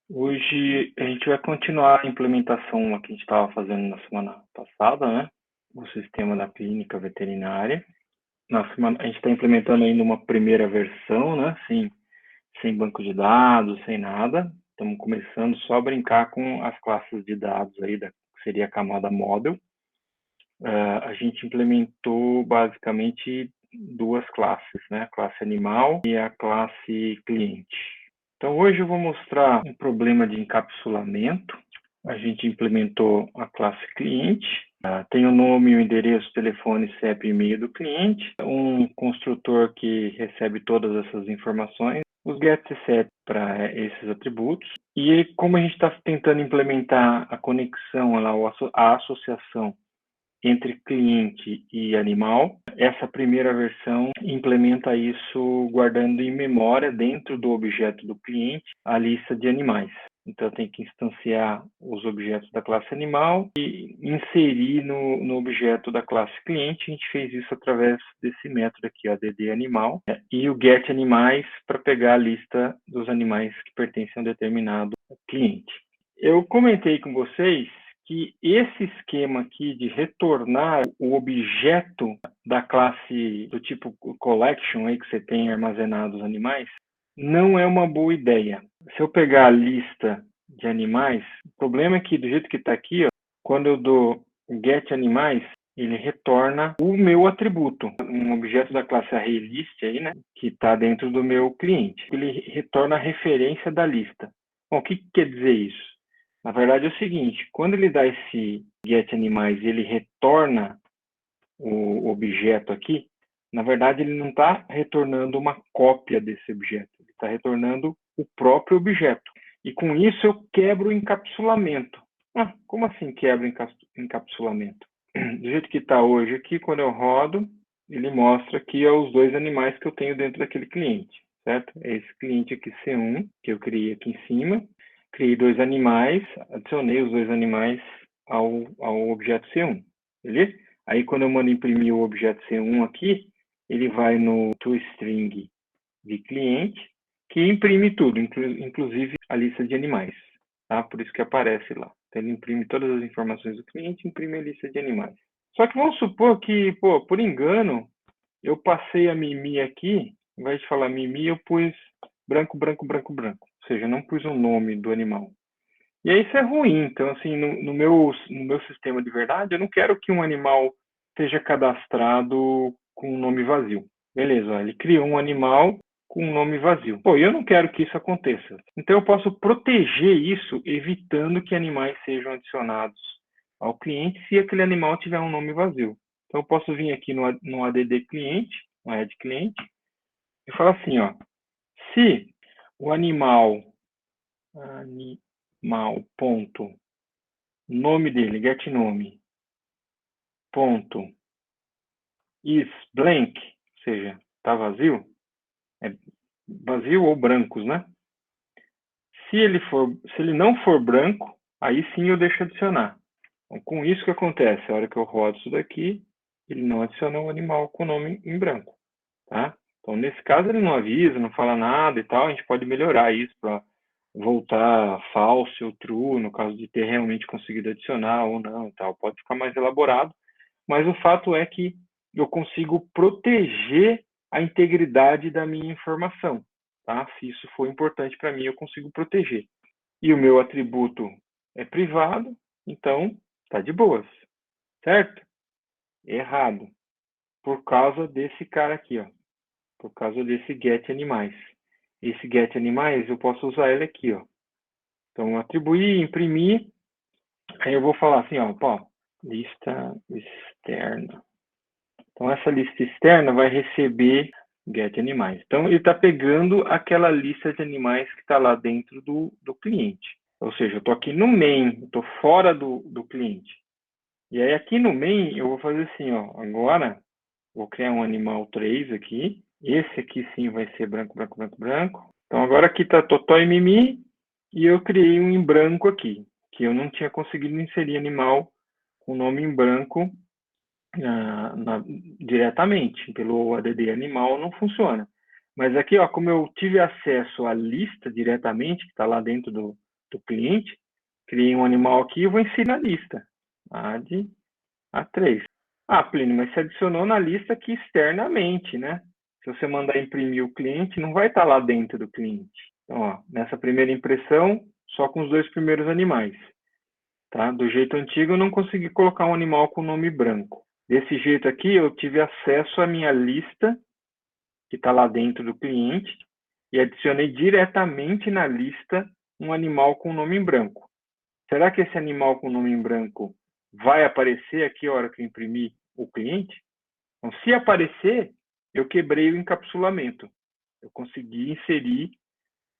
Hoje a gente vai continuar a implementação lá que a gente estava fazendo na semana passada, né? O sistema da clínica veterinária. A gente está implementando ainda uma primeira versão, né? Sem banco de dados, sem nada. Estamos começando só a brincar com as classes de dados aí, que seria a camada model. A gente implementou basicamente duas classes, né? A classe animal e a classe cliente. Então, hoje eu vou mostrar um problema de encapsulamento. A gente implementou a classe cliente, tem o nome, o endereço, telefone, CEP e e-mail do cliente, um construtor que recebe todas essas informações, os get e set para esses atributos. E como a gente está tentando implementar a conexão, a associação entre cliente e animal. Essa primeira versão implementa isso guardando em memória, dentro do objeto do cliente, a lista de animais. Então, tem que instanciar os objetos da classe animal e inserir no objeto da classe cliente. A gente fez isso através desse método aqui, add animal, e o get animais para pegar a lista dos animais que pertencem a um determinado cliente. Eu comentei com vocês que esse esquema aqui de retornar o objeto da classe do tipo collection aí que você tem armazenado os animais, não é uma boa ideia. Se eu pegar a lista de animais, o problema é que do jeito que está aqui, ó, quando eu dou get animais, ele retorna o meu atributo, um objeto da classe ArrayList aí, né, que está dentro do meu cliente. Ele retorna a referência da lista. Bom, o que quer dizer isso? Na verdade é o seguinte, quando ele dá esse get animais e ele retorna o objeto aqui, na verdade ele não está retornando uma cópia desse objeto, ele está retornando o próprio objeto. E com isso eu quebro o encapsulamento. Ah, como assim quebra o encapsulamento? Do jeito que está hoje aqui, quando eu rodo, ele mostra aqui os dois animais que eu tenho dentro daquele cliente, certo? É esse cliente aqui C1, que eu criei aqui em cima, criei dois animais, adicionei os dois animais ao objeto C1, beleza? Aí, quando eu mando imprimir o objeto C1 aqui, ele vai no toString de cliente, que imprime tudo, inclusive a lista de animais, tá? Por isso que aparece lá. Então, ele imprime todas as informações do cliente e imprime a lista de animais. Só que vamos supor que, pô, por engano, eu passei a Mimi aqui, ao invés de falar Mimi, eu pus branco, branco, branco, branco. Ou seja, não pus o nome do animal. E aí isso é ruim. Então, assim, no meu sistema de verdade, eu não quero que um animal seja cadastrado com um nome vazio. Beleza, ó, ele criou um animal com um nome vazio. Pô, eu não quero que isso aconteça. Então, eu posso proteger isso, evitando que animais sejam adicionados ao cliente se aquele animal tiver um nome vazio. Então, eu posso vir aqui no add cliente, no add cliente, e falar assim, ó, se o animal ponto nome dele, get nome, ponto, is blank, ou seja, está vazio, é vazio ou brancos, né? Se ele não for branco, aí sim eu deixo adicionar. Então, com isso que acontece, a hora que eu rodo isso daqui, ele não adiciona o animal com o nome em branco, tá? Então, nesse caso, ele não avisa, não fala nada e tal, a gente pode melhorar isso para voltar false ou true, no caso de ter realmente conseguido adicionar ou não e tal. Pode ficar mais elaborado, mas o fato é que eu consigo proteger a integridade da minha informação, tá? Se isso for importante para mim, eu consigo proteger. E o meu atributo é privado, então tá de boas, certo? Errado, por causa desse cara aqui, ó, por causa desse get animais. Esse get animais eu posso usar ele aqui, ó. Então atribuir, imprimir, aí eu vou falar assim, ó, pô, lista externa. Então, essa lista externa vai receber get animais. Então, ele está pegando aquela lista de animais que está lá dentro do cliente. Ou seja, eu estou aqui no main, estou fora do cliente. E aí, aqui no main, eu vou fazer assim, ó. Agora, vou criar um animal 3 aqui. Esse aqui sim vai ser branco, branco, branco, branco. Então, agora aqui está Totó e Mimi. E eu criei um em branco aqui, que eu não tinha conseguido inserir animal com nome em branco diretamente, pelo add animal não funciona. Mas aqui, ó, como eu tive acesso à lista diretamente, que está lá dentro do cliente, criei um animal aqui e vou inserir na lista. Add A3. Ah, Plínio, mas você adicionou na lista aqui externamente, né? Se você mandar imprimir o cliente, não vai estar lá dentro do cliente. Então, ó, nessa primeira impressão, só com os 2 primeiros animais. Tá? Do jeito antigo, eu não consegui colocar um animal com nome branco. Desse jeito aqui, eu tive acesso à minha lista, que está lá dentro do cliente, e adicionei diretamente na lista um animal com nome em branco. Será que esse animal com nome em branco vai aparecer aqui a hora que eu imprimir o cliente? Então, se aparecer, eu quebrei o encapsulamento. Eu consegui inserir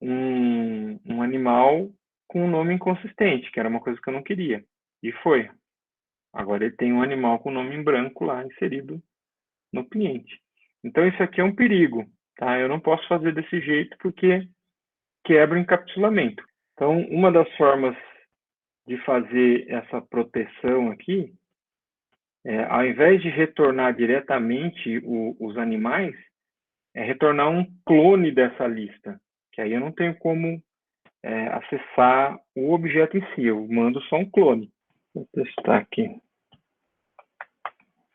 um animal com um nome inconsistente, que era uma coisa que eu não queria. E foi. Agora ele tem um animal com nome em branco lá inserido no cliente. Então isso aqui é um perigo, tá? Eu não posso fazer desse jeito porque quebra o encapsulamento. Então, uma das formas de fazer essa proteção aqui, ao invés de retornar diretamente os animais, é retornar um clone dessa lista, que aí eu não tenho como acessar o objeto em si, eu mando só um clone. Vou testar aqui.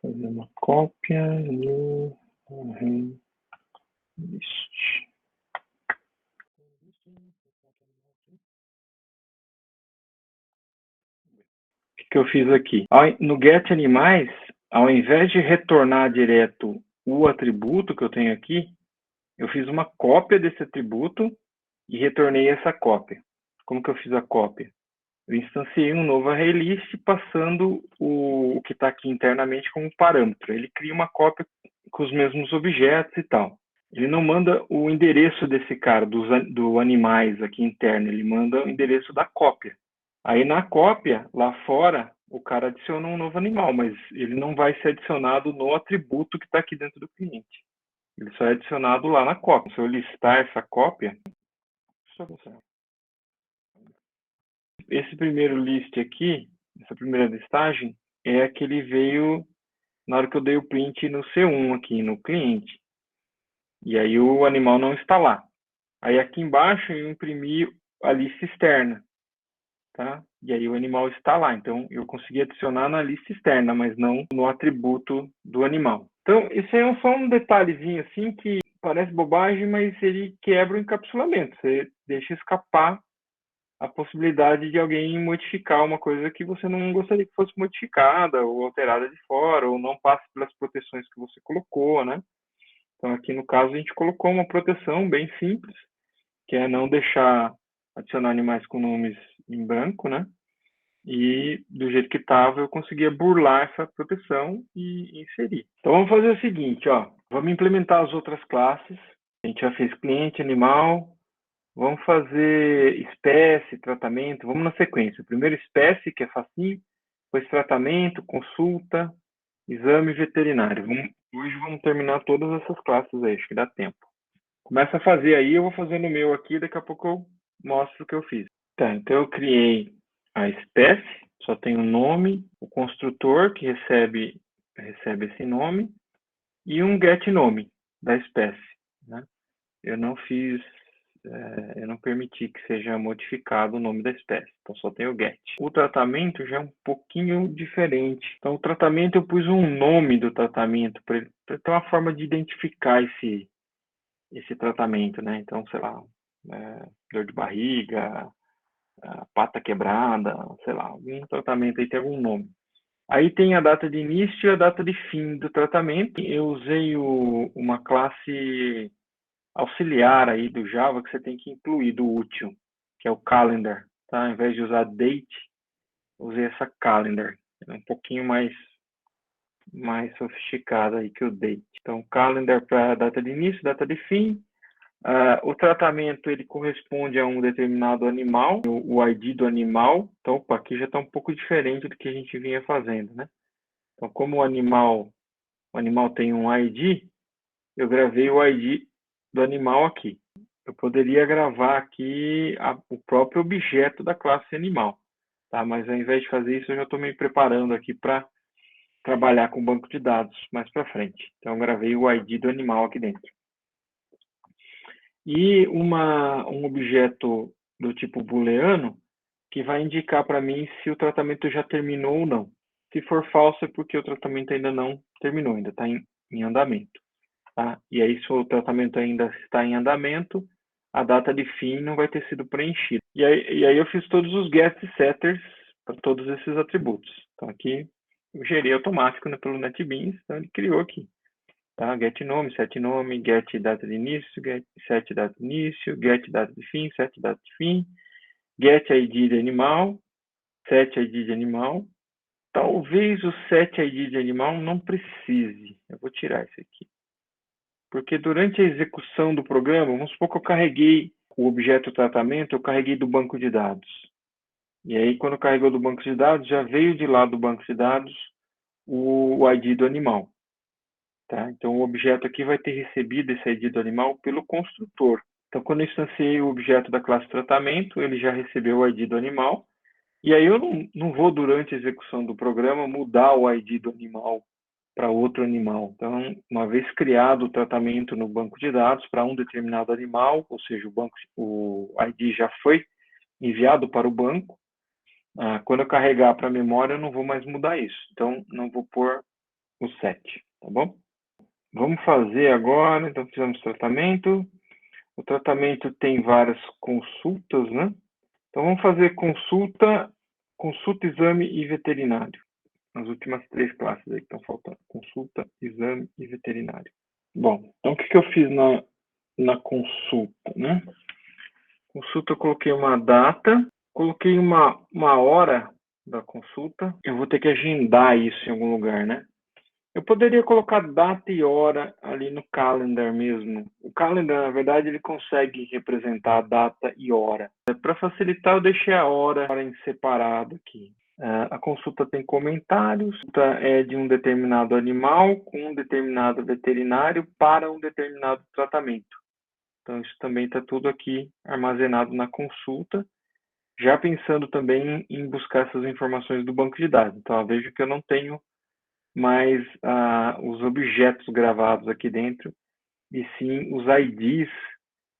Fazer uma cópia no list. O que eu fiz aqui? No get animais, ao invés de retornar direto o atributo que eu tenho aqui, eu fiz uma cópia desse atributo e retornei essa cópia. Como que eu fiz a cópia? Eu instanciei um novo ArrayList passando o que está aqui internamente como parâmetro. Ele cria uma cópia com os mesmos objetos e tal. Ele não manda o endereço desse cara, do animais aqui interno, ele manda o endereço da cópia. Aí na cópia, lá fora, o cara adiciona um novo animal, mas ele não vai ser adicionado no atributo que está aqui dentro do cliente. Ele só é adicionado lá na cópia. Se eu listar essa cópia, esse primeiro list aqui, essa primeira listagem, é a que ele veio na hora que eu dei o print no C1 aqui, no cliente. E aí o animal não está lá. Aí aqui embaixo eu imprimi a lista externa, tá? E aí o animal está lá. Então eu consegui adicionar na lista externa, mas não no atributo do animal. Então isso é só um detalhezinho assim que parece bobagem, mas ele quebra o encapsulamento. Você deixa escapar a possibilidade de alguém modificar uma coisa que você não gostaria que fosse modificada ou alterada de fora, ou não passe pelas proteções que você colocou, né? Então aqui no caso a gente colocou uma proteção bem simples, que é não deixar adicionar animais com nomes em branco, né? E do jeito que estava eu conseguia burlar essa proteção e inserir. Então vamos fazer o seguinte, ó, vamos implementar as outras classes. A gente já fez cliente, animal, vamos fazer espécie, tratamento, vamos na sequência. Primeiro espécie, que é facinho, depois tratamento, consulta, exame veterinário. Hoje vamos terminar todas essas classes aí, acho que dá tempo. Começa a fazer aí, eu vou fazendo o meu aqui, daqui a pouco eu mostro o que eu fiz. Tá, então eu criei a espécie, só tem o nome, o construtor que recebe esse nome e um getNome da espécie, né? Eu não fiz, eu não permiti que seja modificado o nome da espécie, então só tem o get. O tratamento já é um pouquinho diferente. Então o tratamento eu pus um nome do tratamento para ter uma forma de identificar esse tratamento, né? Então, sei lá, dor de barriga, pata quebrada, sei lá, algum tratamento aí tem algum nome. Aí tem a data de início e a data de fim do tratamento. Eu usei uma classe auxiliar aí do Java que você tem que incluir do útil, que é o calendar, tá? Ao invés de usar date, usei essa calendar. É um pouquinho mais sofisticada aí que o date. Então, calendar para data de início, data de fim. O tratamento ele corresponde a um determinado animal, o ID do animal. Então, opa, aqui já está um pouco diferente do que a gente vinha fazendo, né? Então, como o animal tem um ID, eu gravei o ID do animal aqui. Eu poderia gravar aqui o próprio objeto da classe animal, tá? Mas ao invés de fazer isso, eu já estou me preparando aqui para trabalhar com banco de dados mais para frente. Então, eu gravei o ID do animal aqui dentro. E um objeto do tipo booleano, que vai indicar para mim se o tratamento já terminou ou não. Se for falso, é porque o tratamento ainda não terminou, ainda está em andamento. Tá? E aí, se o tratamento ainda está em andamento, a data de fim não vai ter sido preenchida. E aí eu fiz todos os get setters para todos esses atributos. Então, aqui eu gerei automático, né, pelo NetBeans, então ele criou aqui. Tá? Get nome, set nome, get data de início, set data de início, get data de fim, set data de fim, get ID de animal, set ID de animal. Talvez o set ID de animal não precise. Eu vou tirar esse aqui. Porque durante a execução do programa, vamos supor que eu carreguei o objeto tratamento, eu carreguei do banco de dados. E aí, quando carregou do banco de dados, já veio de lá do banco de dados o ID do animal. Tá? Então, o objeto aqui vai ter recebido esse ID do animal pelo construtor. Então, quando eu instanciei o objeto da classe tratamento, ele já recebeu o ID do animal. E aí eu não vou, durante a execução do programa, mudar o ID do animal para outro animal. Então, uma vez criado o tratamento no banco de dados para um determinado animal, ou seja, o ID já foi enviado para o banco, quando eu carregar para a memória, eu não vou mais mudar isso. Então, não vou pôr o set, tá bom? Vamos fazer agora, então fizemos tratamento. O tratamento tem várias consultas, né? Então, vamos fazer consulta, exame e veterinário. As últimas 3 classes aí que estão faltando. Consulta, exame e veterinário. Bom, então o que eu fiz na consulta, né? Consulta eu coloquei uma data, coloquei uma hora da consulta. Eu vou ter que agendar isso em algum lugar, né? Eu poderia colocar data e hora ali no calendar mesmo. O calendar, na verdade, ele consegue representar a data e hora. Para facilitar, eu deixei a hora em separado aqui. A consulta tem comentários, é de um determinado animal com um determinado veterinário para um determinado tratamento. Então, isso também está tudo aqui armazenado na consulta, já pensando também em buscar essas informações do banco de dados. Então, vejo que eu não tenho mais os objetos gravados aqui dentro, e sim os IDs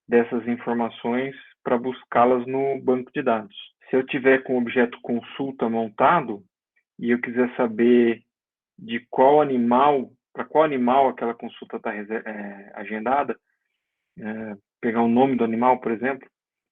dessas informações para buscá-las no banco de dados. Se eu tiver com o objeto consulta montado e eu quiser saber de qual animal, para qual animal aquela consulta está agendada, pegar o nome do animal, por exemplo,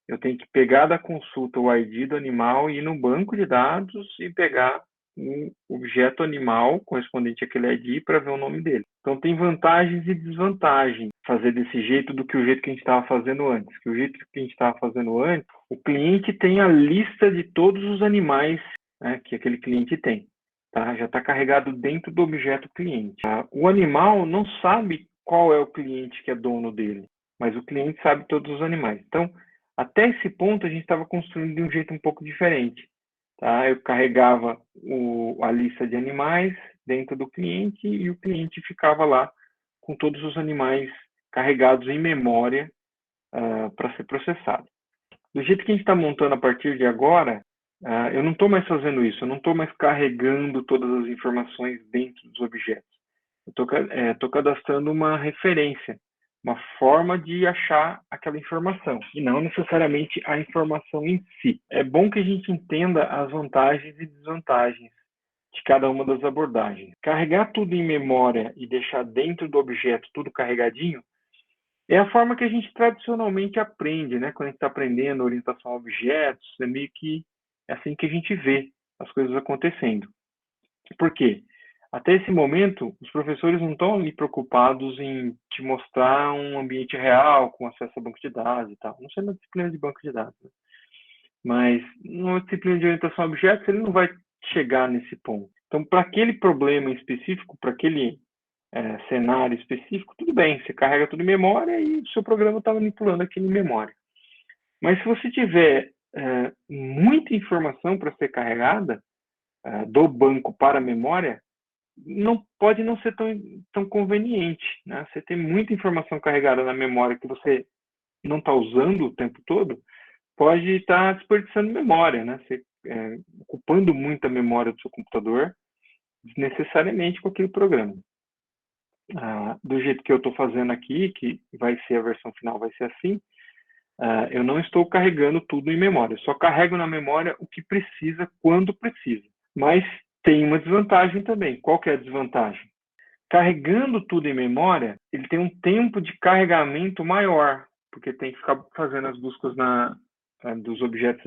eu tenho que pegar da consulta o ID do animal e ir no banco de dados e pegar o objeto animal correspondente àquele ID para ver o nome dele. Então tem vantagens e desvantagens fazer desse jeito do que o jeito que a gente estava fazendo antes. Que o jeito que a gente estava fazendo antes, o cliente tem a lista de todos os animais, né, que aquele cliente tem. Tá? Já está carregado dentro do objeto cliente. O animal não sabe qual é o cliente que é dono dele, mas o cliente sabe todos os animais. Então, até esse ponto, a gente estava construindo de um jeito um pouco diferente. Tá? Eu carregava a lista de animais dentro do cliente e o cliente ficava lá com todos os animais carregados em memória para ser processado. Do jeito que a gente está montando a partir de agora, eu não estou mais fazendo isso, eu não estou mais carregando todas as informações dentro dos objetos. Eu estou cadastrando uma referência, uma forma de achar aquela informação, e não necessariamente a informação em si. É bom que a gente entenda as vantagens e desvantagens de cada uma das abordagens. Carregar tudo em memória e deixar dentro do objeto tudo carregadinho é a forma que a gente tradicionalmente aprende, né? Quando a gente está aprendendo orientação a objetos, é meio que é assim que a gente vê as coisas acontecendo. Por quê? Até esse momento, os professores não estão ali preocupados em te mostrar um ambiente real com acesso a banco de dados e tal. Não sei na disciplina de banco de dados, né? Mas numa disciplina de orientação a objetos, ele não vai chegar nesse ponto. Então, para aquele problema específico, para aquele cenário específico, tudo bem, você carrega tudo em memória e o seu programa está manipulando aquilo em memória. Mas se você tiver muita informação para ser carregada do banco para a memória, pode não ser tão conveniente, né? Você tem muita informação carregada na memória que você não está usando o tempo todo, pode estar desperdiçando memória, né? Você, ocupando muita memória do seu computador, desnecessariamente com aquele programa. Do jeito que eu estou fazendo aqui, que vai ser a versão final, vai ser assim, Eu não estou carregando tudo em memória, eu só carrego na memória o que precisa, quando precisa. Mas tem uma desvantagem também. Qual que é a desvantagem? Carregando tudo em memória, ele tem um tempo de carregamento maior, porque tem que ficar fazendo as buscas dos objetos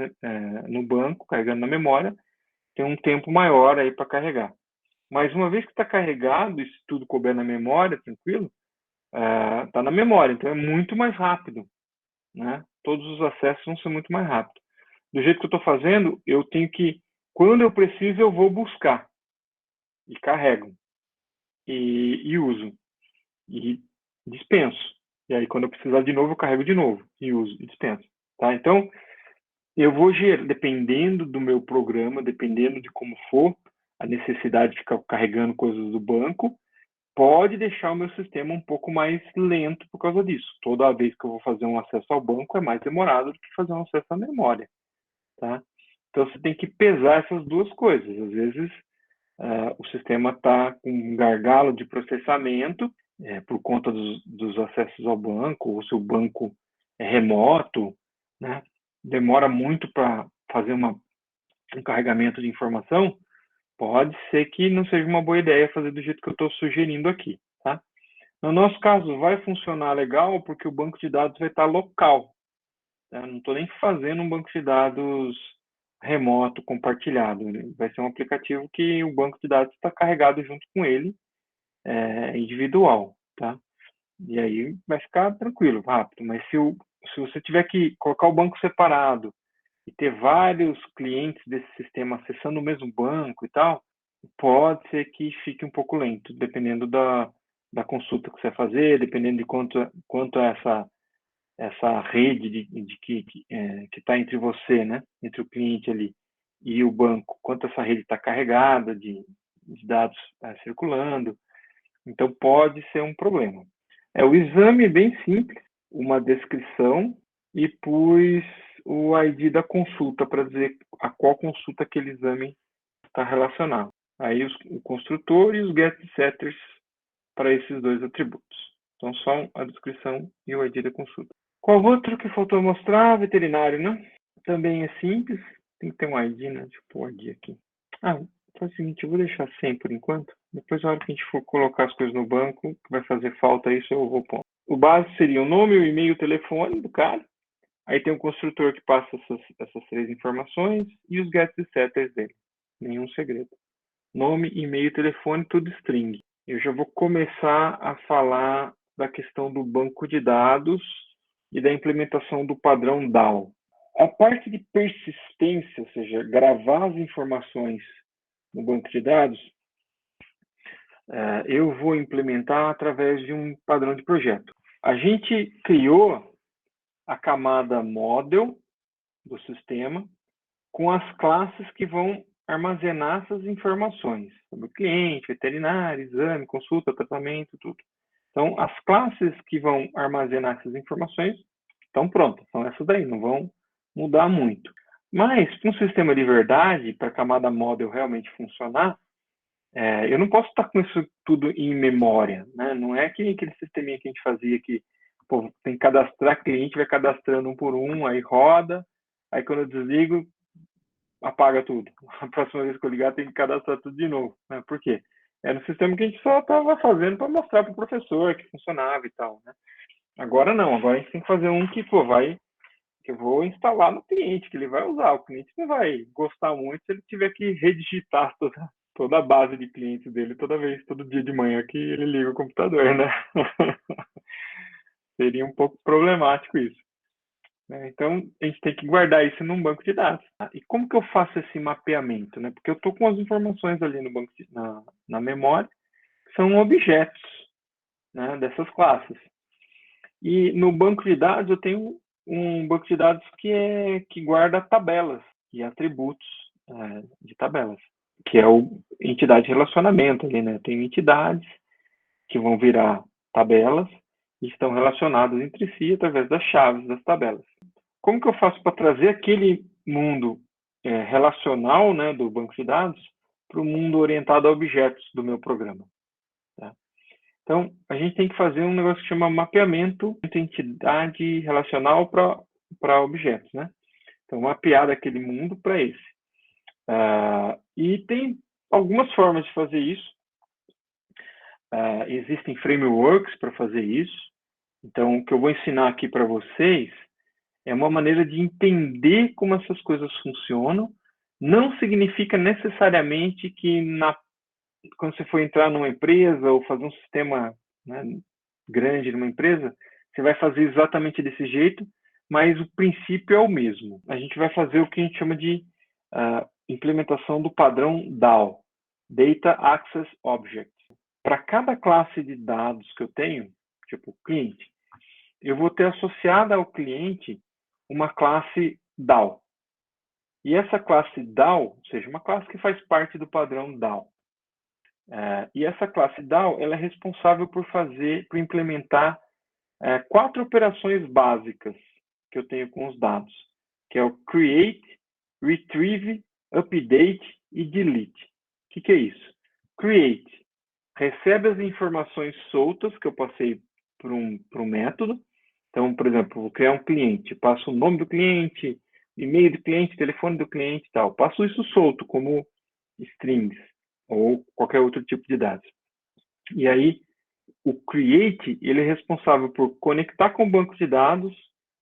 no banco, carregando na memória, tem um tempo maior aí para carregar. Mas uma vez que está carregado, e se tudo couber na memória, tranquilo, está na memória, então é muito mais rápido, né? Todos os acessos vão ser muito mais rápidos. Do jeito que eu estou fazendo, eu tenho que, quando eu preciso, eu vou buscar e carrego e uso e dispenso. E aí, quando eu precisar de novo, eu carrego de novo e uso e dispenso. Tá? Então, eu vou gerar, dependendo do meu programa, dependendo de como for, a necessidade de ficar carregando coisas do banco, pode deixar o meu sistema um pouco mais lento por causa disso. Toda vez que eu vou fazer um acesso ao banco, é mais demorado do que fazer um acesso à memória. Tá? Então, você tem que pesar essas duas coisas. Às vezes, o sistema está com um gargalo de processamento por conta dos acessos ao banco, ou se o banco é remoto, né? Demora muito para fazer um carregamento de informação, pode ser que não seja uma boa ideia fazer do jeito que eu estou sugerindo aqui. Tá? No nosso caso, vai funcionar legal porque o banco de dados vai estar local. Tá? Não estou nem fazendo um banco de dados remoto, compartilhado. Vai ser um aplicativo que o banco de dados está carregado junto com ele, individual. Tá? E aí vai ficar tranquilo, rápido. Mas se você tiver que colocar o banco separado e ter vários clientes desse sistema acessando o mesmo banco e tal, pode ser que fique um pouco lento, dependendo da consulta que você vai fazer, dependendo de quanto é essa rede que está entre você, né, entre o cliente ali e o banco, quanto essa rede está carregada de dados circulando. Então, pode ser um problema. O exame é bem simples, uma descrição e pus o ID da consulta para dizer a qual consulta aquele exame está relacionado. Aí o construtor e os get setters para esses dois atributos. Então, só a descrição e o ID da consulta. Qual outro que faltou mostrar? Veterinário, né? Também é simples. Tem que ter um ID, né? Deixa eu pôr o ID aqui. Faz o seguinte, eu vou deixar 100 por enquanto. Depois, na hora que a gente for colocar as coisas no banco, que vai fazer falta isso, eu vou pôr. O básico seria o nome, o e-mail, o telefone do cara. Aí tem um construtor que passa essas três informações e os get setters dele. Nenhum segredo. Nome, e-mail, telefone, tudo string. Eu já vou começar a falar da questão do banco de dados e da implementação do padrão DAO. A parte de persistência, ou seja, gravar as informações no banco de dados, eu vou implementar através de um padrão de projeto. A gente criou a camada model do sistema com as classes que vão armazenar essas informações sobre o cliente, veterinário, exame, consulta, tratamento, tudo. Então, as classes que vão armazenar essas informações estão prontas, são essas daí, não vão mudar muito. Mas, para um sistema de verdade, para a camada model realmente funcionar, eu não posso estar com isso tudo em memória, né? Não é que aquele sisteminha que a gente fazia que tem que cadastrar cliente, vai cadastrando um por um, aí roda, aí quando eu desligo, apaga tudo. A próxima vez que eu ligar, tem que cadastrar tudo de novo. Né? Por quê? Era um sistema que a gente só estava fazendo para mostrar para o professor que funcionava e tal. Né? Agora não, agora a gente tem que fazer um que que eu vou instalar no cliente, que ele vai usar. O cliente não vai gostar muito se ele tiver que redigitar toda a base de clientes dele todo dia de manhã que ele liga o computador, né? Seria um pouco problemático isso. Então, a gente tem que guardar isso num banco de dados. E como que eu faço esse mapeamento? Né? Porque eu estou com as informações ali no banco na memória, que são objetos, né, dessas classes. E no banco de dados, eu tenho um banco de dados que guarda tabelas e atributos de tabelas, que é o entidade de relacionamento ali, né? Tem entidades que vão virar tabelas e estão relacionadas entre si através das chaves das tabelas. Como que eu faço para trazer aquele mundo relacional, né, do banco de dados para o mundo orientado a objetos do meu programa? Tá? Então, a gente tem que fazer um negócio que chama mapeamento de entidade relacional para para objetos, né? Então, mapear daquele mundo para esse. E tem algumas formas de fazer isso. Existem frameworks para fazer isso. Então, o que eu vou ensinar aqui para vocês é uma maneira de entender como essas coisas funcionam. Não significa necessariamente que quando você for entrar numa empresa ou fazer um sistema, né, grande numa empresa, você vai fazer exatamente desse jeito, mas o princípio é o mesmo. A gente vai fazer o que a gente chama de implementação do padrão DAO, Data Access Object. Para cada classe de dados que eu tenho, tipo cliente, eu vou ter associada ao cliente uma classe DAO. E essa classe DAO, ou seja, uma classe que faz parte do padrão DAO. E essa classe DAO, ela é responsável por implementar 4 operações básicas que eu tenho com os dados, que é o create, retrieve, update e delete. O que é isso? Create recebe as informações soltas que eu passei para um método. Então, por exemplo, vou criar um cliente, passo o nome do cliente, e-mail do cliente, telefone do cliente e tal. Passo isso solto como strings ou qualquer outro tipo de dados. E aí, o create, ele é responsável por conectar com o banco de dados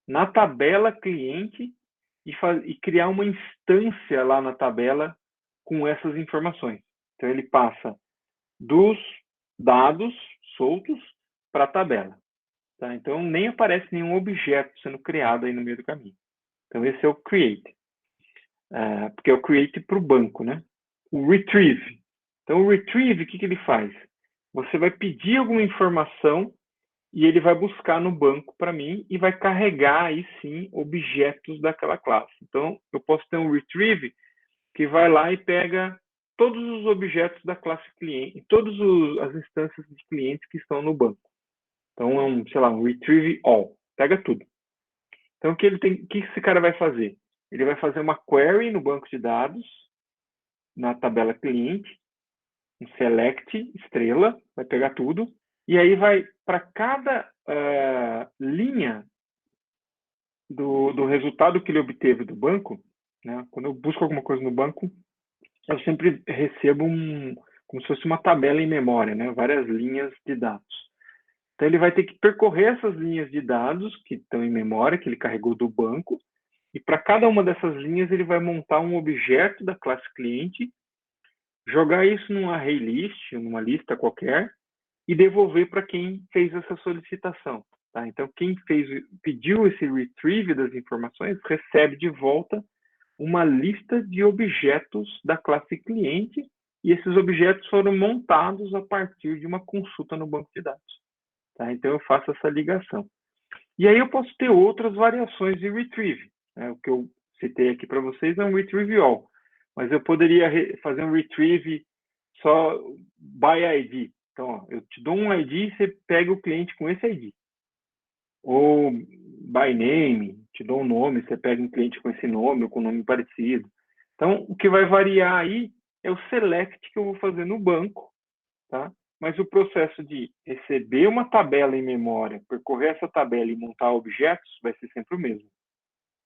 na tabela cliente e criar uma instância lá na tabela com essas informações. Então, ele passa dos dados soltos para a tabela. Tá? Então, nem aparece nenhum objeto sendo criado aí no meio do caminho. Então, esse é o create. Porque é o create para o banco, né? O retrieve. Então, o retrieve, o que ele faz? Você vai pedir alguma informação e ele vai buscar no banco para mim e vai carregar aí sim objetos daquela classe. Então, eu posso ter um retrieve que vai lá e pega todos os objetos da classe cliente, todas as instâncias de clientes que estão no banco. Então, é um retrieve all, pega tudo. Então, o que esse cara vai fazer? Ele vai fazer uma query no banco de dados, na tabela cliente, um select, estrela, vai pegar tudo, e aí vai, para cada linha do resultado que ele obteve do banco, né? Quando eu busco alguma coisa no banco, eu sempre recebo como se fosse uma tabela em memória, né? Várias linhas de dados. Então, ele vai ter que percorrer essas linhas de dados que estão em memória, que ele carregou do banco, e para cada uma dessas linhas ele vai montar um objeto da classe cliente, jogar isso num array list, numa lista qualquer, e devolver para quem fez essa solicitação. Tá? Então, quem pediu esse retrieve das informações recebe de volta uma lista de objetos da classe cliente, e esses objetos foram montados a partir de uma consulta no banco de dados. Tá? Então, eu faço essa ligação. E aí eu posso ter outras variações de retrieve. Né? O que eu citei aqui para vocês é um retrieve all. Mas eu poderia fazer um retrieve só by ID. Então, ó, eu te dou um ID e você pega o cliente com esse ID. Ou by name, te dou um nome, você pega um cliente com esse nome ou com um nome parecido. Então, o que vai variar aí é o select que eu vou fazer no banco, tá? Mas o processo de receber uma tabela em memória, percorrer essa tabela e montar objetos vai ser sempre o mesmo.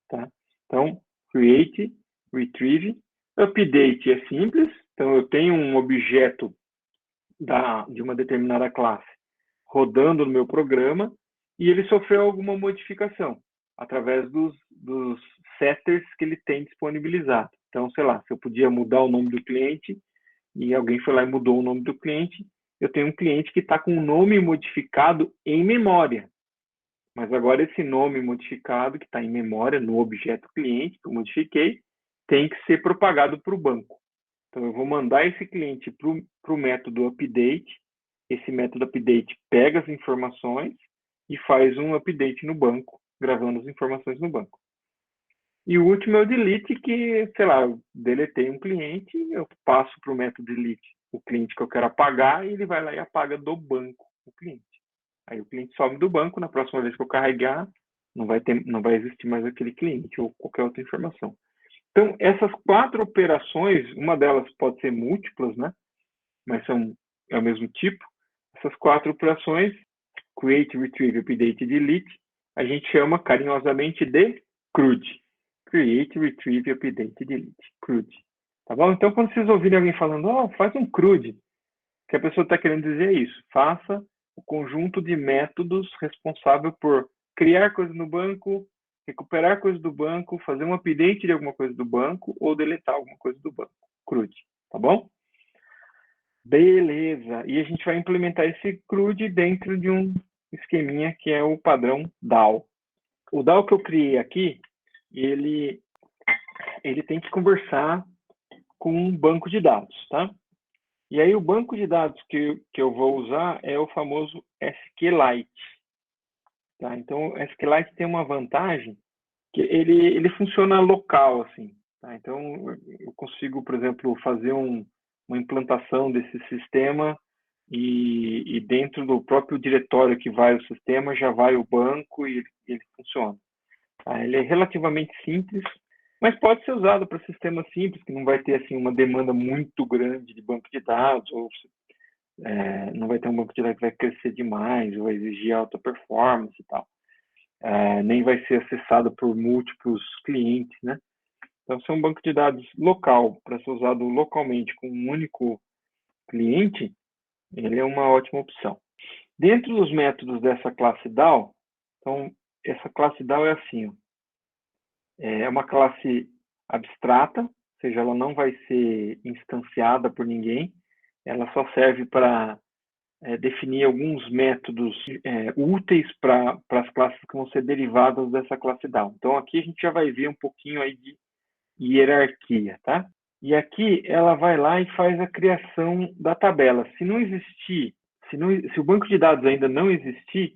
Tá? Então, create, retrieve, update é simples. Então, eu tenho um objeto de uma determinada classe rodando no meu programa e ele sofreu alguma modificação através dos setters que ele tem disponibilizado. Então, sei lá, se eu podia mudar o nome do cliente e alguém foi lá e mudou o nome do cliente, eu tenho um cliente que está com o nome modificado em memória. Mas agora esse nome modificado, que está em memória, no objeto cliente que eu modifiquei, tem que ser propagado para o banco. Então, eu vou mandar esse cliente para o método update. Esse método update pega as informações e faz um update no banco, gravando as informações no banco. E o último é o delete, que, sei lá, eu deletei um cliente, eu passo para o método delete o cliente que eu quero apagar e ele vai lá e apaga do banco o cliente. Aí o cliente some do banco, na próxima vez que eu carregar, não vai existir mais aquele cliente ou qualquer outra informação. Então, essas 4 operações, uma delas pode ser múltiplas, né? Mas é o mesmo tipo. Essas 4 operações, create, retrieve, update e delete, a gente chama carinhosamente de CRUD. Create, Retrieve, Update, Delete. CRUD. Tá bom? Então, quando vocês ouvirem alguém falando, faz um CRUD, o que a pessoa está querendo dizer é isso. Faça o conjunto de métodos responsável por criar coisas no banco, recuperar coisas do banco, fazer um update de alguma coisa do banco ou deletar alguma coisa do banco. CRUD. Tá bom? Beleza. E a gente vai implementar esse CRUD dentro de um esqueminha que é o padrão DAO. O DAO que eu criei aqui, ele tem que conversar com um banco de dados, tá? E aí o banco de dados que eu vou usar é o famoso SQLite. Tá? Então, o SQLite tem uma vantagem que ele funciona local, assim. Tá? Então, eu consigo, por exemplo, fazer uma implantação desse sistema e dentro do próprio diretório que vai o sistema, já vai o banco e ele funciona. Tá? Ele é relativamente simples, mas pode ser usado para sistemas simples, que não vai ter assim, uma demanda muito grande de banco de dados, ou não vai ter um banco de dados que vai crescer demais, ou vai exigir alta performance e tal. Nem vai ser acessado por múltiplos clientes, né? Então, se é um banco de dados local, para ser usado localmente com um único cliente, ele é uma ótima opção. Dentro dos métodos dessa classe DAO, então, essa classe DAO é assim, é uma classe abstrata, ou seja, ela não vai ser instanciada por ninguém, ela só serve para definir alguns métodos úteis para as classes que vão ser derivadas dessa classe DAO. Então, aqui a gente já vai ver um pouquinho aí de hierarquia, tá? E aqui ela vai lá e faz a criação da tabela. Se não existir, se o banco de dados ainda não existir,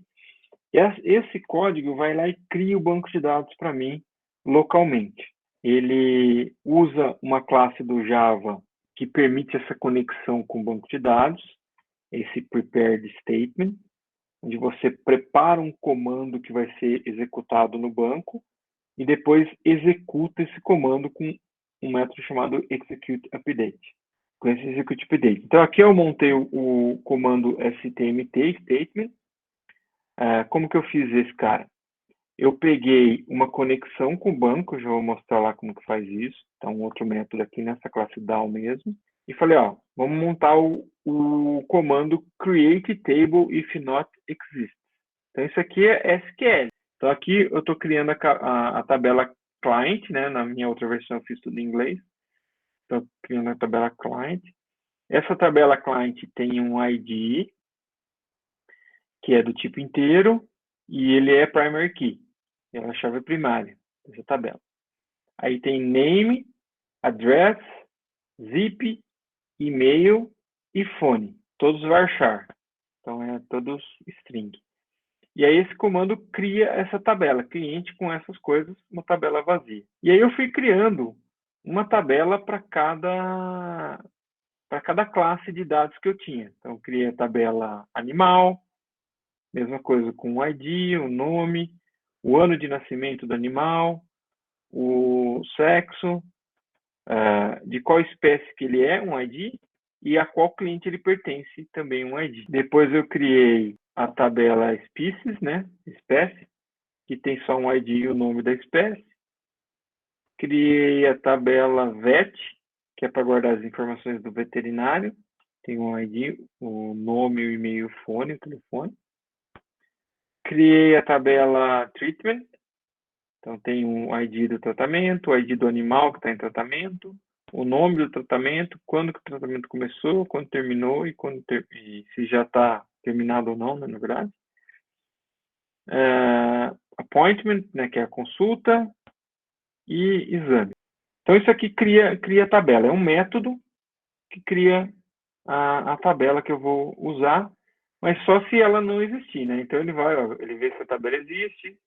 esse código vai lá e cria o banco de dados para mim localmente. Ele usa uma classe do Java que permite essa conexão com o banco de dados, esse prepared statement, onde você prepara um comando que vai ser executado no banco e depois executa esse comando com um método chamado execute update. Com esse execute update. Então aqui eu montei o comando stmt, statement. Como que eu fiz esse cara? Eu peguei uma conexão com o banco, já vou mostrar lá como que faz isso. Então, um outro método aqui nessa classe DAO mesmo. E falei, vamos montar o comando create table if not exist. Então, isso aqui é SQL. Então, aqui eu estou criando a tabela client, né? Na minha outra versão eu fiz tudo em inglês. Estou criando a tabela client. Essa tabela client tem um ID, que é do tipo inteiro, e ele é primary key. É a chave primária dessa tabela. Aí tem name, address, zip, e-mail e phone. Todos varchar. Então, é todos string. E aí esse comando cria essa tabela, cliente com essas coisas, uma tabela vazia. E aí eu fui criando uma tabela para cada classe de dados que eu tinha. Então, eu criei a tabela animal, mesma coisa com o ID, o nome, o ano de nascimento do animal, o sexo, de qual espécie que ele é, um ID, e a qual cliente ele pertence, também um ID. Depois eu criei a tabela species, né, espécie, que tem só um ID e o nome da espécie. Criei a tabela VET, que é para guardar as informações do veterinário, tem um ID, o nome, o e-mail, o fone, o telefone. Criei a tabela treatment, então tem um ID do tratamento, o ID do animal que está em tratamento, o nome do tratamento, quando que o tratamento começou, quando terminou e se já está terminado ou não, né, na verdade. Appointment, né, que é a consulta, e exame. Então isso aqui cria a tabela, é um método que cria a tabela que eu vou usar, mas só se ela não existir, né? Então ele vê se a tabela existe,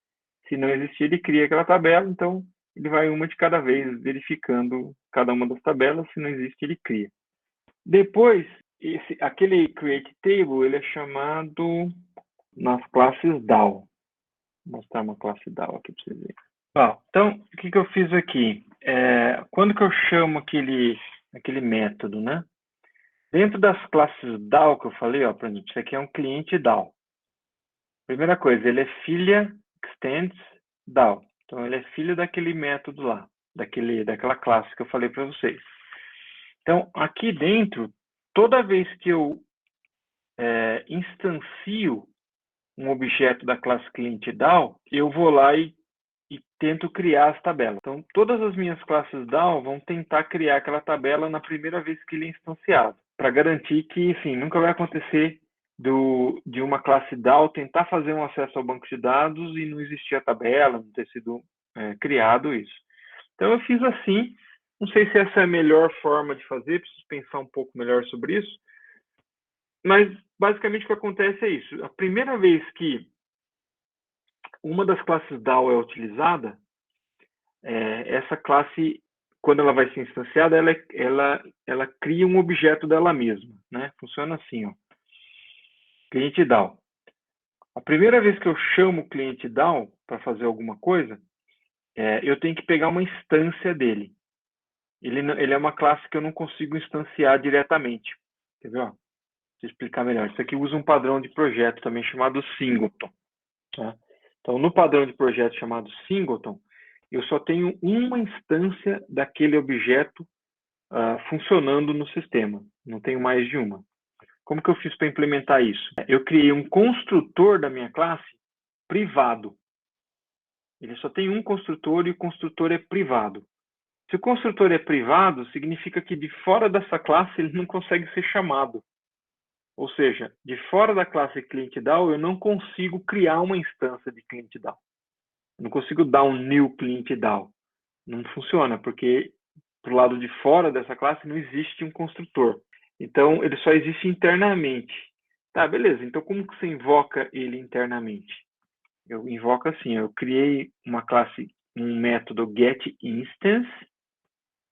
se não existir ele cria aquela tabela, então ele vai uma de cada vez verificando cada uma das tabelas, se não existe ele cria. Depois, aquele create table, ele é chamado nas classes DAO. Vou mostrar uma classe DAO aqui para vocês verem. Então, o que eu fiz aqui? Quando que eu chamo aquele método, né? Dentro das classes DAO que eu falei, por exemplo, isso aqui é um cliente DAO. Primeira coisa, ele é filha extends DAO. Então, ele é filho daquele método lá, daquela classe que eu falei para vocês. Então, aqui dentro, toda vez que eu instancio um objeto da classe cliente DAO, eu vou lá e tento criar as tabelas. Então, todas as minhas classes DAO vão tentar criar aquela tabela na primeira vez que ele é instanciado, para garantir que, enfim, nunca vai acontecer de uma classe DAO tentar fazer um acesso ao banco de dados e não existir a tabela, não ter sido criado isso. Então, eu fiz assim. Não sei se essa é a melhor forma de fazer, preciso pensar um pouco melhor sobre isso. Mas, basicamente, o que acontece é isso. A primeira vez que uma das classes DAO é utilizada, essa classe, quando ela vai ser instanciada, ela cria um objeto dela mesma, né? Funciona assim, ó. Cliente DAO. A primeira vez que eu chamo o cliente DAO para fazer alguma coisa, eu tenho que pegar uma instância dele. Ele é uma classe que eu não consigo instanciar diretamente. Quer ver? Ó? Deixa eu explicar melhor. Isso aqui usa um padrão de projeto também chamado Singleton. Tá? Então, no padrão de projeto chamado Singleton, eu só tenho uma instância daquele objeto funcionando no sistema. Não tenho mais de uma. Como que eu fiz para implementar isso? Eu criei um construtor da minha classe privado. Ele só tem um construtor e o construtor é privado. Se o construtor é privado, significa que de fora dessa classe ele não consegue ser chamado. Ou seja, de fora da classe cliente DAO, eu não consigo criar uma instância de cliente DAO. Eu não consigo dar um new cliente DAO. Não funciona, porque pro lado de fora dessa classe não existe um construtor. Então, ele só existe internamente. Tá, beleza. Então, como que você invoca ele internamente? Eu invoco assim, eu criei uma classe, um método getInstance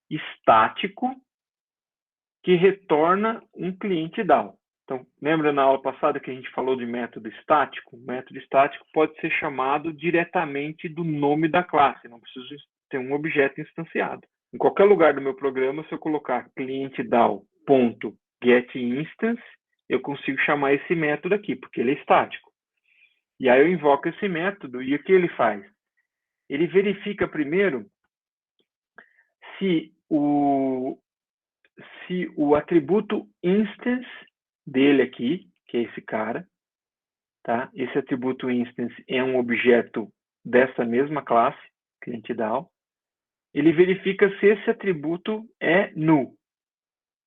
estático que retorna um cliente DAO. Então, lembra na aula passada que a gente falou de método estático? O método estático pode ser chamado diretamente do nome da classe, não preciso ter um objeto instanciado. Em qualquer lugar do meu programa, se eu colocar cliente DAO.getInstance, eu consigo chamar esse método aqui, porque ele é estático. E aí eu invoco esse método e o que ele faz? Ele verifica primeiro se o atributo instance dele aqui, que é esse cara, tá? Esse atributo instance é um objeto dessa mesma classe, cliente DAO. Ele verifica se esse atributo é null,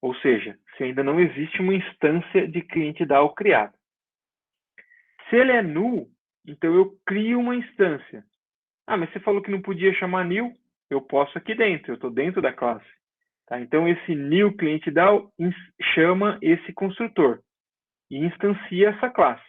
ou seja, se ainda não existe uma instância de cliente DAO criada. Se ele é null, então eu crio uma instância. Ah, mas você falou que não podia chamar new? Eu posso aqui dentro, eu estou dentro da classe. Tá? Então, esse new cliente DAO chama esse construtor e instancia essa classe,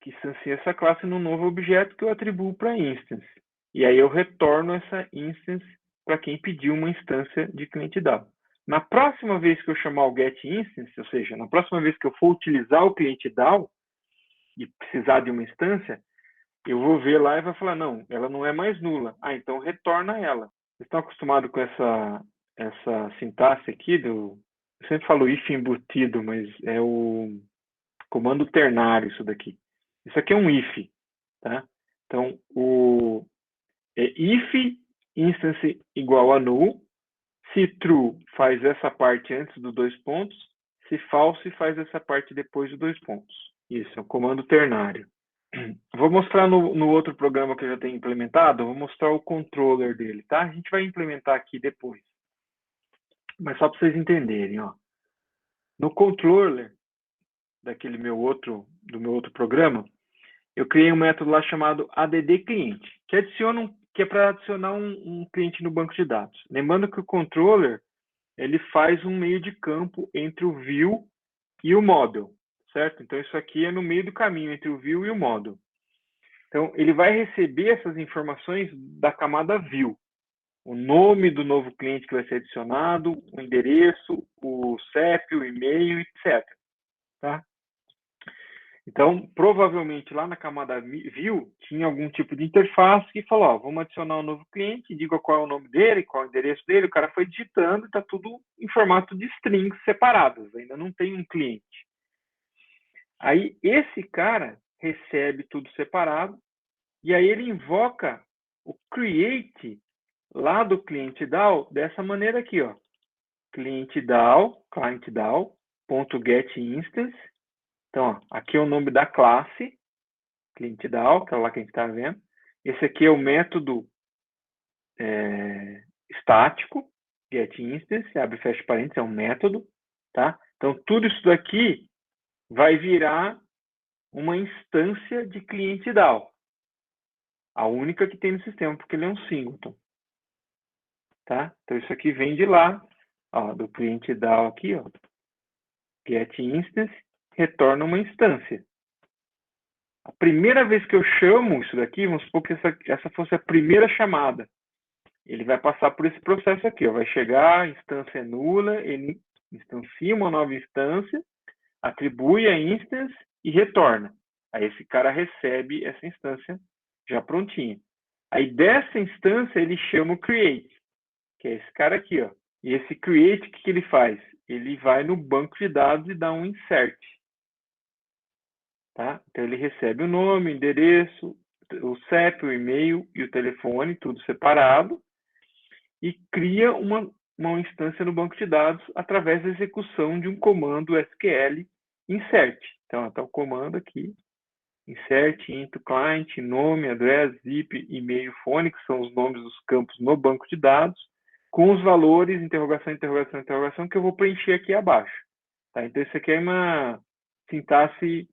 que instancia essa classe num novo objeto que eu atribuo para instance. E aí eu retorno essa instance para quem pediu uma instância de cliente DAO. Na próxima vez que eu chamar o getInstance, ou seja, na próxima vez que eu for utilizar o cliente DAO e precisar de uma instância, eu vou ver lá e vai falar, não, ela não é mais nula. Ah, então retorna ela. Vocês estão acostumados com essa sintaxe aqui eu sempre falo if embutido, mas é o comando ternário isso daqui. Isso aqui é um if, tá? Então, if instance igual a null, se true faz essa parte antes dos dois pontos, se false faz essa parte depois dos dois pontos. Isso, é o comando ternário. Vou mostrar no outro programa que eu já tenho implementado, vou mostrar o controller dele, tá? A gente vai implementar aqui depois. Mas só para vocês entenderem, ó. No controller do meu outro programa, eu criei um método lá chamado addClient, que é para adicionar um cliente no banco de dados. Lembrando que o controller ele faz um meio de campo entre o view e o model, certo? Então isso aqui é no meio do caminho entre o view e o model. Então ele vai receber essas informações da camada view. O nome do novo cliente que vai ser adicionado, o endereço, o CEP, o e-mail, etc. Tá? Então, provavelmente lá na camada view tinha algum tipo de interface que falou, ó, vamos adicionar um novo cliente, diga qual é o nome dele, qual é o endereço dele, o cara foi digitando e está tudo em formato de strings separadas, ainda não tem um cliente. Aí esse cara recebe tudo separado e aí ele invoca o create lá do cliente DAO dessa maneira aqui, ó. Client DAO.getInstance. Então, ó, aqui é o nome da classe, cliente DAO, que é lá que a gente está vendo. Esse aqui é o método estático, getInstance, abre e fecha parênteses, é um método, tá? Então, tudo isso daqui vai virar uma instância de cliente DAO. A única que tem no sistema, porque ele é um singleton. Tá? Então, isso aqui vem de lá, ó, do cliente DAO aqui, ó, getInstance, retorna uma instância. A primeira vez que eu chamo isso daqui, vamos supor que essa fosse a primeira chamada. Ele vai passar por esse processo aqui, ó, vai chegar, a instância é nula, ele instancia uma nova instância, atribui a instance e retorna. Aí esse cara recebe essa instância já prontinha. Aí dessa instância ele chama o create, que é esse cara aqui, ó. E esse create, o que ele faz? Ele vai no banco de dados e dá um insert. Tá? Então ele recebe o nome, o endereço, o CEP, o e-mail e o telefone, tudo separado, e cria uma instância no banco de dados através da execução de um comando SQL insert. Então, está o comando aqui, insert into client, nome, address, zip, e-mail, fone, que são os nomes dos campos no banco de dados, com os valores, interrogação, interrogação, interrogação, que eu vou preencher aqui abaixo. Tá? Então, isso aqui é uma sintaxe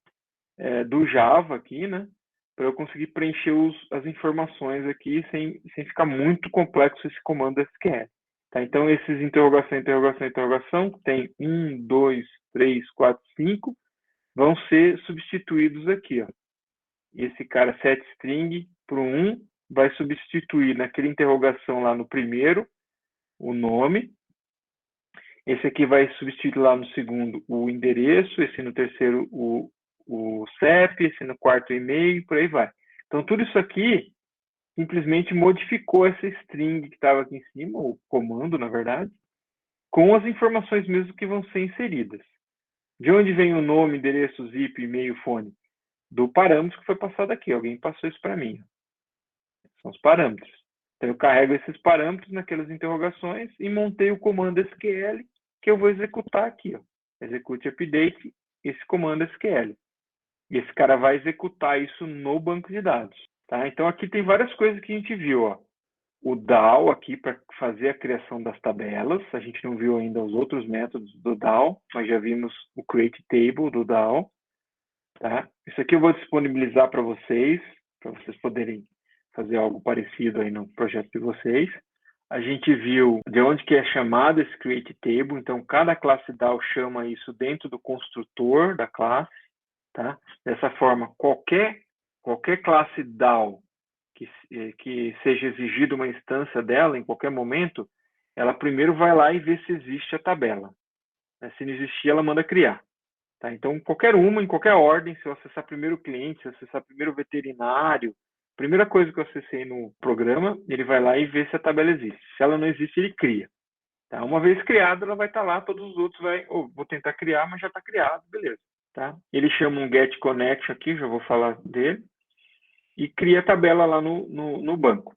do Java aqui, né? Para eu conseguir preencher as informações aqui sem ficar muito complexo esse comando SQL. Tá? Então, esses interrogação, interrogação, interrogação, tem 1, 2, 3, 4, 5, vão ser substituídos aqui, ó. Esse cara setString para 1 vai substituir naquela interrogação lá no primeiro o nome. Esse aqui vai substituir lá no segundo o endereço, esse no terceiro o CEP, esse no quarto e-mail, por aí vai. Então, tudo isso aqui simplesmente modificou essa string que estava aqui em cima, o comando, na verdade, com as informações mesmo que vão ser inseridas. De onde vem o nome, endereço, zip, e-mail, fone? Do parâmetro que foi passado aqui. Alguém passou isso para mim. São os parâmetros. Então, eu carrego esses parâmetros naquelas interrogações e montei o comando SQL que eu vou executar aqui. Ó. Execute update, esse comando SQL. E esse cara vai executar isso no banco de dados. Tá? Então, aqui tem várias coisas que a gente viu. Ó. O DAO aqui para fazer a criação das tabelas. A gente não viu ainda os outros métodos do DAO, mas já vimos o create table do DAO. Tá? Isso aqui eu vou disponibilizar para vocês poderem fazer algo parecido aí no projeto de vocês. A gente viu de onde que é chamado esse create table. Então, cada classe DAO chama isso dentro do construtor da classe. Tá? Dessa forma, qualquer classe DAO que seja exigida uma instância dela em qualquer momento, ela primeiro vai lá e vê se existe a tabela. Se não existir, ela manda criar. Tá? Então, qualquer uma, em qualquer ordem, se eu acessar primeiro o cliente, se eu acessar primeiro o veterinário, primeira coisa que eu acessei no programa, ele vai lá e vê se a tabela existe. Se ela não existe, ele cria. Tá? Uma vez criada, ela vai estar lá, todos os outros vou tentar criar, mas já está criado, beleza. Tá? Ele chama um get connection aqui, já vou falar dele, e cria a tabela lá no banco.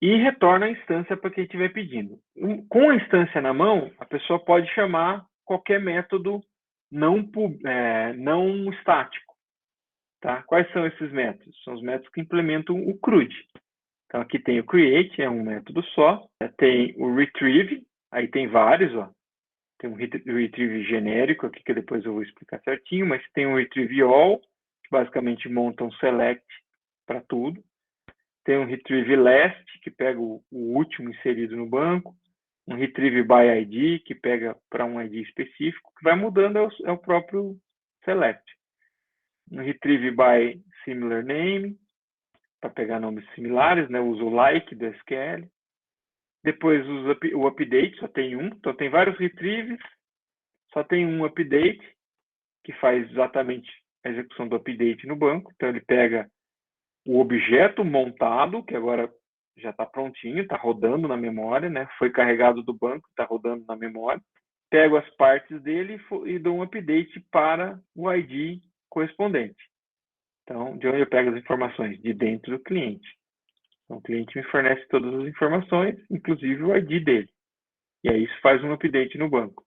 E retorna a instância para quem estiver pedindo. Com a instância na mão, a pessoa pode chamar qualquer método não estático. Tá? Quais são esses métodos? São os métodos que implementam o CRUD. Então, aqui tem o create, é um método só. Tem o retrieve, aí tem vários. Ó. Tem um retrieve genérico aqui, que depois eu vou explicar certinho, mas tem o retrieve all, que basicamente monta um select para tudo. Tem um retrieve last, que pega o último inserido no banco. Um retrieve by ID, que pega para um ID específico, que vai mudando é o próprio select. Um retrieve by similar name, para pegar nomes similares, né? Uso like do SQL. Depois o update, só tem um. Então tem vários retrieves, só tem um update, que faz exatamente a execução do update no banco. Então ele pega o objeto montado, que agora já está prontinho, está rodando na memória, né? Foi carregado do banco, está rodando na memória. Pego as partes dele e dou um update para o ID correspondente. Então, de onde eu pego as informações? De dentro do cliente. Então, o cliente me fornece todas as informações, inclusive o ID dele. E aí isso faz um update no banco.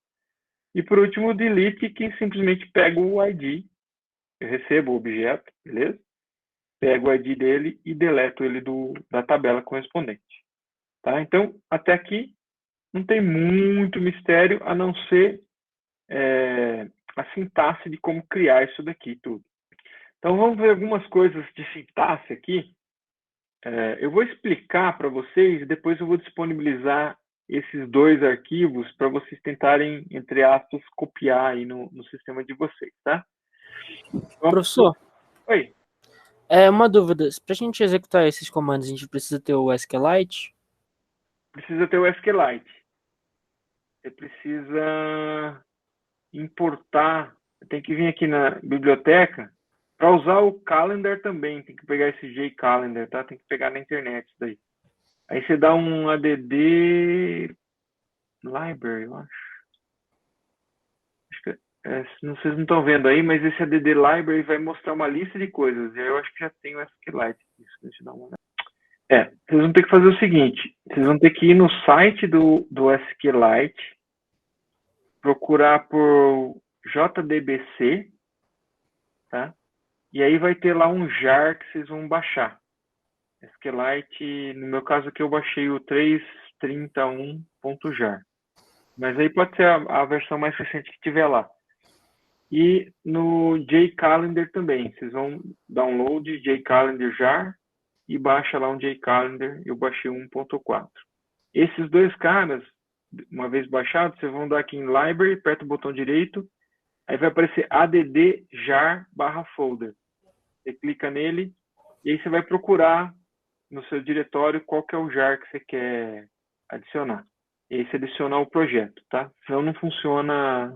E por último, o delete, que simplesmente pega o ID, eu recebo o objeto, beleza? Pego o ID dele e deleto ele da tabela correspondente. Tá? Então, até aqui, não tem muito mistério, a não ser a sintaxe de como criar isso daqui tudo. Então, vamos ver algumas coisas de sintaxe aqui. Eu vou explicar para vocês e depois eu vou disponibilizar esses dois arquivos para vocês tentarem, entre aspas, copiar aí no sistema de vocês, tá? Professor, Oi. Uma dúvida. Para a gente executar esses comandos, a gente precisa ter o SQLite? Precisa ter o SQLite. Você precisa importar, tem que vir aqui na biblioteca para usar o calendar também, tem que pegar esse jCalendar, tá? Tem que pegar na internet isso daí. Aí você dá um add library, eu acho. Vocês não estão vendo aí, mas esse add library vai mostrar uma lista de coisas. E aí eu acho que já tem o SQLite. Deixa eu dar uma olhada. Vocês vão ter que fazer o seguinte, vocês vão ter que ir no site do SQLite, procurar por JDBC, tá? E aí vai ter lá um jar que vocês vão baixar. SQLite, no meu caso aqui eu baixei o 3.31.jar. Mas aí pode ser a versão mais recente que tiver lá. E no jCalendar também, vocês vão download jCalendar jar e baixa lá um jCalendar, eu baixei 1.4. Esses dois caras, uma vez baixados, vocês vão dar aqui em Library, aperta o botão direito, aí vai aparecer add jar /folder. Você clica nele e aí você vai procurar no seu diretório qual que é o jar que você quer adicionar. E aí você adiciona o projeto, tá? Senão não funciona.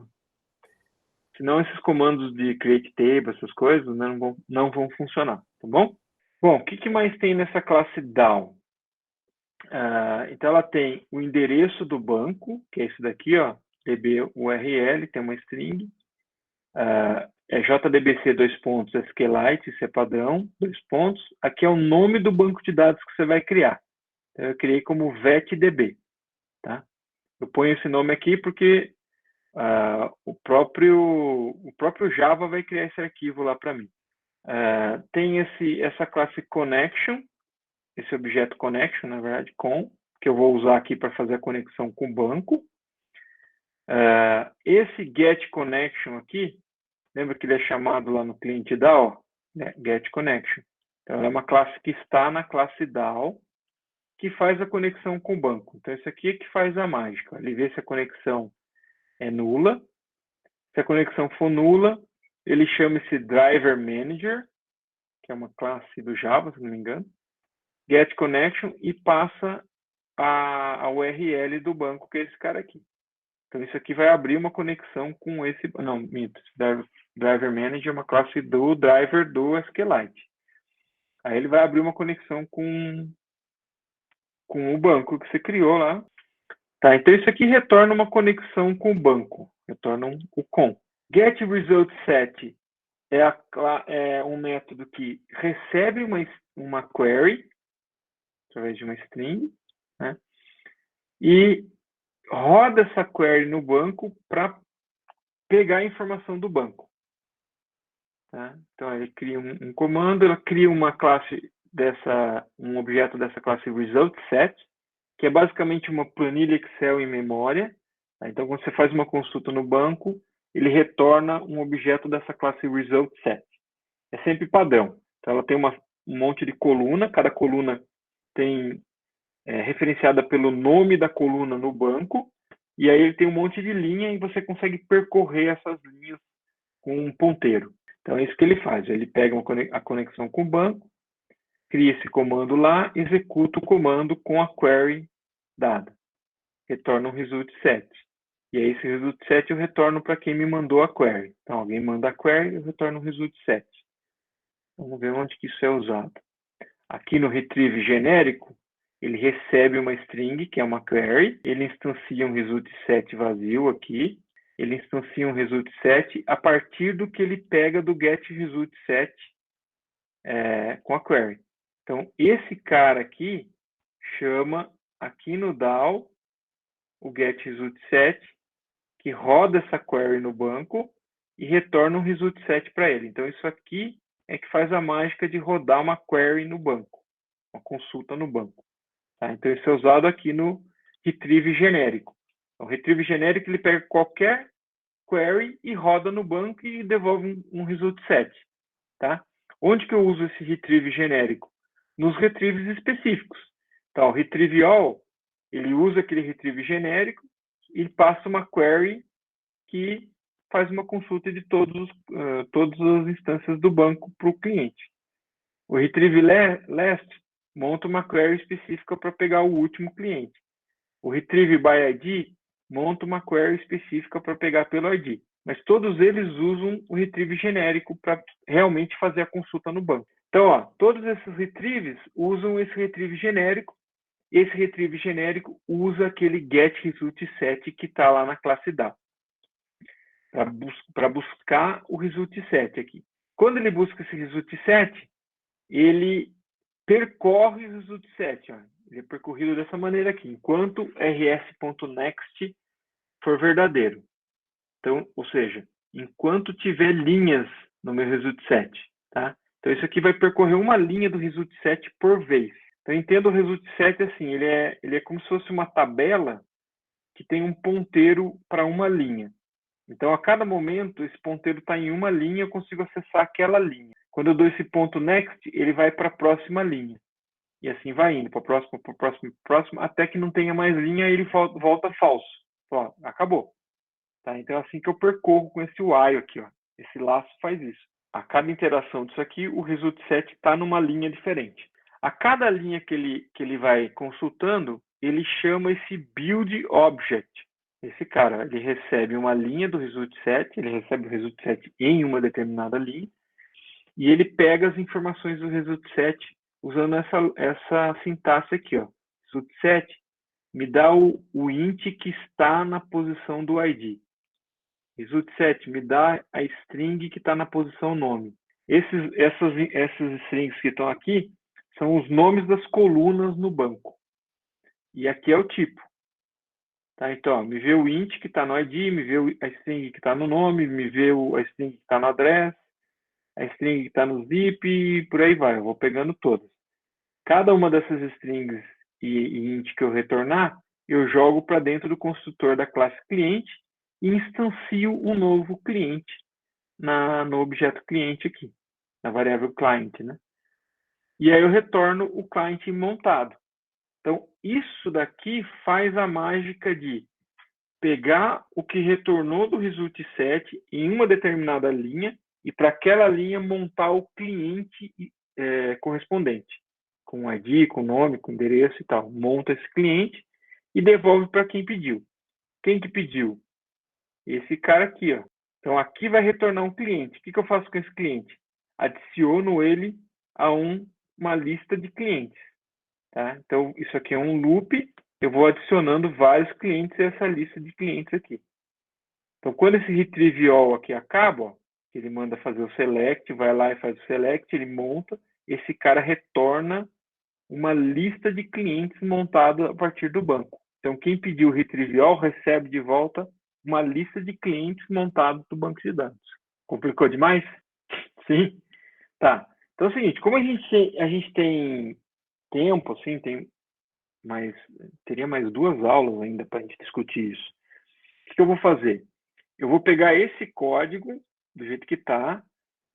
Senão esses comandos de create table, essas coisas, né, não vão funcionar, tá bom? Bom, o que mais tem nessa classe DAO? Então ela tem o endereço do banco, que é esse daqui, ó, db_url, tem uma string. É JDBC SQLite, isso é padrão, 2 pontos. Aqui é o nome do banco de dados que você vai criar. Então, eu criei como VetDB, tá? Eu ponho esse nome aqui porque o próprio Java vai criar esse arquivo lá para mim. Tem essa classe connection, esse objeto connection, na verdade, que eu vou usar aqui para fazer a conexão com o banco. Esse get connection aqui, lembra que ele é chamado lá no cliente DAO? Né? Get connection. Então, é uma classe que está na classe DAO, que faz a conexão com o banco. Então, isso aqui é que faz a mágica. Ele vê se a conexão é nula. Se a conexão for nula, ele chama esse driver manager, que é uma classe do Java, se não me engano, get connection e passa a URL do banco, que é esse cara aqui. Então, isso aqui vai abrir uma conexão com esse... Não, minto. Driver manager é uma classe do driver do SQLite. Aí ele vai abrir uma conexão com o banco que você criou lá. Tá, então isso aqui retorna uma conexão com o banco. Retorna o com. GetResultSet é um método que recebe uma query através de uma string, né? E roda essa query no banco para pegar a informação do banco. Tá? Então ele cria um comando, ela cria uma classe um objeto dessa classe ResultSet, que é basicamente uma planilha Excel em memória. Tá? Então quando você faz uma consulta no banco, ele retorna um objeto dessa classe ResultSet. É sempre padrão. Então ela tem um monte de coluna, cada coluna tem referenciada pelo nome da coluna no banco, e aí ele tem um monte de linha e você consegue percorrer essas linhas com um ponteiro. Então é isso que ele faz. Ele pega a conexão com o banco, cria esse comando lá, executa o comando com a query dada. Retorna um ResultSet. E aí esse ResultSet eu retorno para quem me mandou a query. Então alguém manda a query, eu retorno um ResultSet. Vamos ver onde que isso é usado. Aqui no retrieve genérico, ele recebe uma string, que é uma query, ele instancia um ResultSet vazio aqui, ele instancia um ResultSet a partir do que ele pega do GetResultSet com a query. Então, esse cara aqui chama aqui no DAO o getResultSet, que roda essa query no banco e retorna um result set para ele. Então, isso aqui é que faz a mágica de rodar uma query no banco, uma consulta no banco. Tá? Então, isso é usado aqui no retrieve genérico. O retrieve genérico, ele pega qualquer query e roda no banco e devolve um result set. Tá? Onde que eu uso esse retrieve genérico? Nos retrieves específicos. Então, o retrieve all, ele usa aquele retrieve genérico e passa uma query que faz uma consulta de todas as instâncias do banco para o cliente. O retrieve last monta uma query específica para pegar o último cliente. O retrieve by ID monta uma query específica para pegar pelo ID. Mas todos eles usam o retrieve genérico para realmente fazer a consulta no banco. Então, ó, todos esses retrieves usam esse retrieve genérico. Esse retrieve genérico usa aquele getResultSet que está lá na classe DAO para buscar o result-set aqui. Quando ele busca esse result-set, ele percorre o result-set. Ele é percorrido dessa maneira aqui, enquanto rs.next for verdadeiro. Então, ou seja, enquanto tiver linhas no meu result-set. Tá? Então, isso aqui vai percorrer uma linha do result-set por vez. Então, entenda o result-set assim, ele é como se fosse uma tabela que tem um ponteiro para uma linha. Então, a cada momento, esse ponteiro está em uma linha, eu consigo acessar aquela linha. Quando eu dou esse ponto next, ele vai para a próxima linha. E assim vai indo, para o próximo, para o próximo, para o próximo, até que não tenha mais linha e ele volta falso. Ó, acabou. Tá? Então, é assim que eu percorro com esse while aqui. Ó. Esse laço faz isso. A cada interação disso aqui, o result-set está numa linha diferente. A cada linha que ele vai consultando, ele chama esse build object. Esse cara, ele recebe uma linha do result-set, ele recebe o result-set em uma determinada linha, e ele pega as informações do result-set usando essa sintaxe aqui, ó. Result-set me dá o int que está na posição do ID. Result-set me dá a string que está na posição nome. Essas strings que estão aqui são os nomes das colunas no banco. E aqui é o tipo. Tá, então, ó, me vê o int que está no ID, me vê a string que está no nome, me vê a string que está no address, a string que está no zip e por aí vai. Eu vou pegando todas. Cada uma dessas strings e int que eu retornar, eu jogo para dentro do construtor da classe cliente e instancio um novo cliente no objeto cliente aqui, na variável client, né? E aí eu retorno o client montado. Então, isso daqui faz a mágica de pegar o que retornou do result-set em uma determinada linha e para aquela linha montar o cliente correspondente, com ID, com nome, com endereço e tal. Monta esse cliente e devolve para quem pediu. Quem que pediu? Esse cara aqui, ó. Então, aqui vai retornar um cliente. O que eu faço com esse cliente? Adiciono ele a uma lista de clientes. Tá? Então, isso aqui é um loop. Eu vou adicionando vários clientes a essa lista de clientes aqui. Então, quando esse retrieve all aqui acaba, ó, ele manda fazer o select, vai lá e faz o select, ele monta, esse cara retorna uma lista de clientes montada a partir do banco. Então, quem pediu o retrieve all recebe de volta uma lista de clientes montados do banco de dados. Complicou demais? Sim? Tá. Então é o seguinte, como a gente tem tempo, assim, teria mais 2 aulas ainda para a gente discutir isso. O que eu vou fazer? Eu vou pegar esse código, do jeito que está,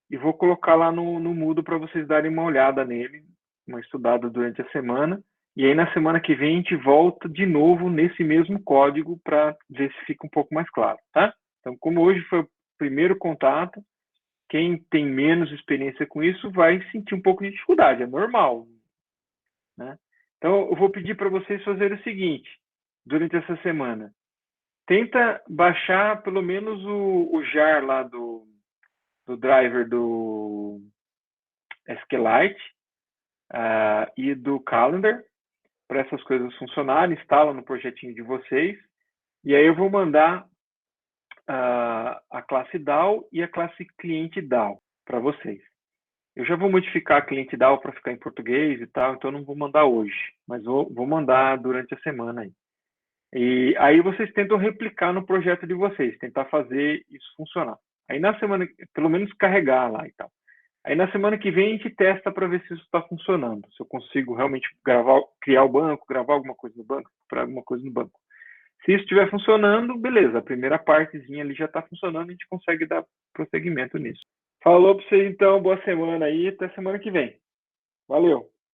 e vou colocar lá no Moodle para vocês darem uma olhada nele, uma estudada durante a semana. E aí, na semana que vem, a gente volta de novo nesse mesmo código para ver se fica um pouco mais claro, tá? Então, como hoje foi o primeiro contato, quem tem menos experiência com isso vai sentir um pouco de dificuldade, é normal, né? Então, eu vou pedir para vocês fazerem o seguinte, durante essa semana. Tenta baixar pelo menos o jar lá do driver do SQLite e do Calendar, para essas coisas funcionarem, instala no projetinho de vocês, e aí eu vou mandar a classe DAO e a classe cliente DAO para vocês. Eu já vou modificar a cliente DAO para ficar em português e tal, então não vou mandar hoje, mas vou mandar durante a semana aí. E aí vocês tentam replicar no projeto de vocês, tentar fazer isso funcionar. Aí na semana, pelo menos carregar lá e tal. Aí na semana que vem a gente testa para ver se isso está funcionando. Se eu consigo realmente gravar, criar o banco, gravar alguma coisa no banco, para alguma coisa no banco. Se isso estiver funcionando, beleza. A primeira partezinha ali já está funcionando, a gente consegue dar prosseguimento nisso. Falou para vocês então, boa semana aí, até semana que vem. Valeu!